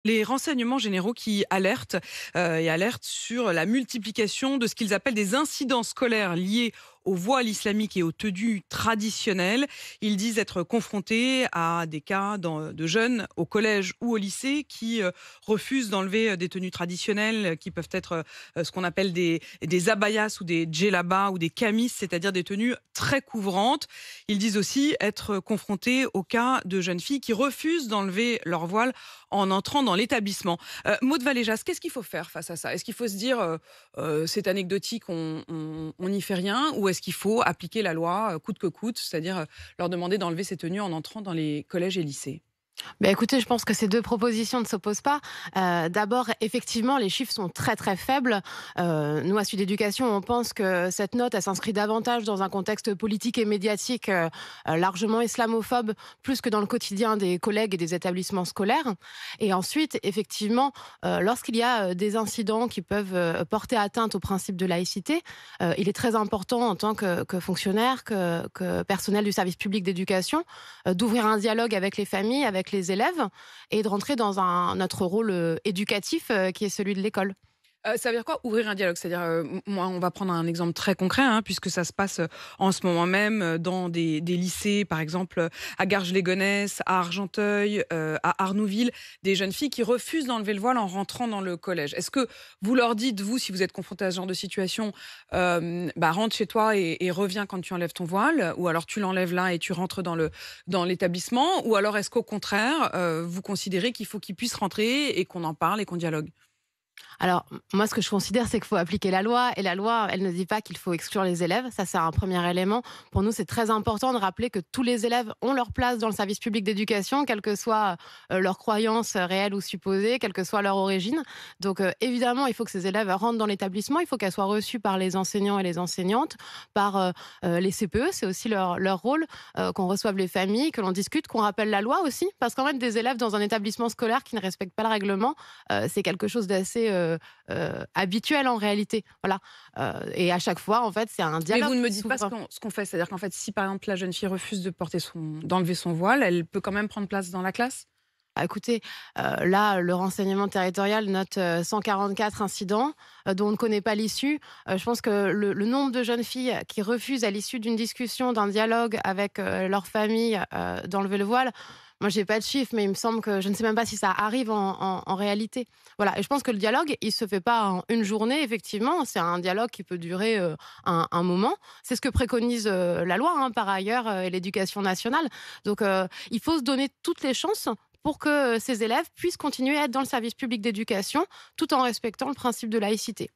Les renseignements généraux qui alertent sur la multiplication de ce qu'ils appellent des incidents scolaires liés au voile islamique et aux tenues traditionnelles. Ils disent être confrontés à des cas de jeunes au collège ou au lycée qui refusent d'enlever des tenues traditionnelles qui peuvent être ce qu'on appelle des abayas ou des djellabas ou des camis, c'est-à-dire des tenues très couvrantes. Ils disent aussi être confrontés au cas de jeunes filles qui refusent d'enlever leur voile en entrant dans l'établissement. Maud Valéjas, qu'est-ce qu'il faut faire face à ça? Est-ce qu'il faut se dire c'est anecdotique, on n'y fait rien, ou est-ce qu'il faut appliquer la loi coûte que coûte, c'est-à-dire leur demander d'enlever ces tenues en entrant dans les collèges et lycées? Bah, écoutez, je pense que ces 2 propositions ne s'opposent pas. D'abord, effectivement, les chiffres sont très, très faibles. Nous, à Sud Éducation, on pense que cette note, elle s'inscrit davantage dans un contexte politique et médiatique, largement islamophobe, plus que dans le quotidien des collègues et des établissements scolaires. Et ensuite, effectivement, lorsqu'il y a, des incidents qui peuvent, porter atteinte au principe de laïcité, il est très important en tant que fonctionnaire, que personnel du service public d'éducation, d'ouvrir un dialogue avec les familles, avec les élèves et de rentrer dans notre rôle éducatif qui est celui de l'école. Ça veut dire quoi ouvrir un dialogue? C'est-à-dire, moi, on va prendre un exemple très concret, hein, puisque ça se passe, en ce moment même, dans des lycées, par exemple, à Garges-lès-Gonesse, à Argenteuil, à Arnouville, des jeunes filles qui refusent d'enlever le voile en rentrant dans le collège. Est-ce que vous leur dites, vous, si vous êtes confrontés à ce genre de situation, bah, rentre chez toi et reviens quand tu enlèves ton voile, ou alors tu l'enlèves là et tu rentres dans l'établissement, ou alors est-ce qu'au contraire, vous considérez qu'il faut qu'ils puissent rentrer et qu'on en parle et qu'on dialogue? Alors, moi, ce que je considère, c'est qu'il faut appliquer la loi. Et la loi, elle ne dit pas qu'il faut exclure les élèves. Ça, c'est un premier élément. Pour nous, c'est très important de rappeler que tous les élèves ont leur place dans le service public d'éducation, quelle que soit leur croyance réelle ou supposée, quelle que soit leur origine. Donc, évidemment, il faut que ces élèves rentrent dans l'établissement. Il faut qu'elles soient reçues par les enseignants et les enseignantes, par les CPE. C'est aussi leur rôle, qu'on reçoive les familles, que l'on discute, qu'on rappelle la loi aussi. Parce qu'en fait, des élèves dans un établissement scolaire qui ne respectent pas le règlement, c'est quelque chose d'assez habituel en réalité. Voilà. Et à chaque fois, en fait, c'est un Mais dialogue vous ne me qui dites pas s'ouvre. ce qu'on fait. C'est-à-dire qu'en fait, si par exemple la jeune fille refuse de d'enlever son voile, elle peut quand même prendre place dans la classe? Ah, écoutez, là, le renseignement territorial note 144 incidents dont on ne connaît pas l'issue. Je pense que le nombre de jeunes filles qui refusent à l'issue d'une discussion, d'un dialogue avec leur famille, d'enlever le voile, moi, j'ai pas de chiffres, mais il me semble que je ne sais même pas si ça arrive en réalité. Voilà, et je pense que le dialogue, il se fait pas en une journée, effectivement. C'est un dialogue qui peut durer un moment. C'est ce que préconise la loi, hein, par ailleurs, et l'éducation nationale. Donc, il faut se donner toutes les chances pour que ces élèves puissent continuer à être dans le service public d'éducation tout en respectant le principe de laïcité.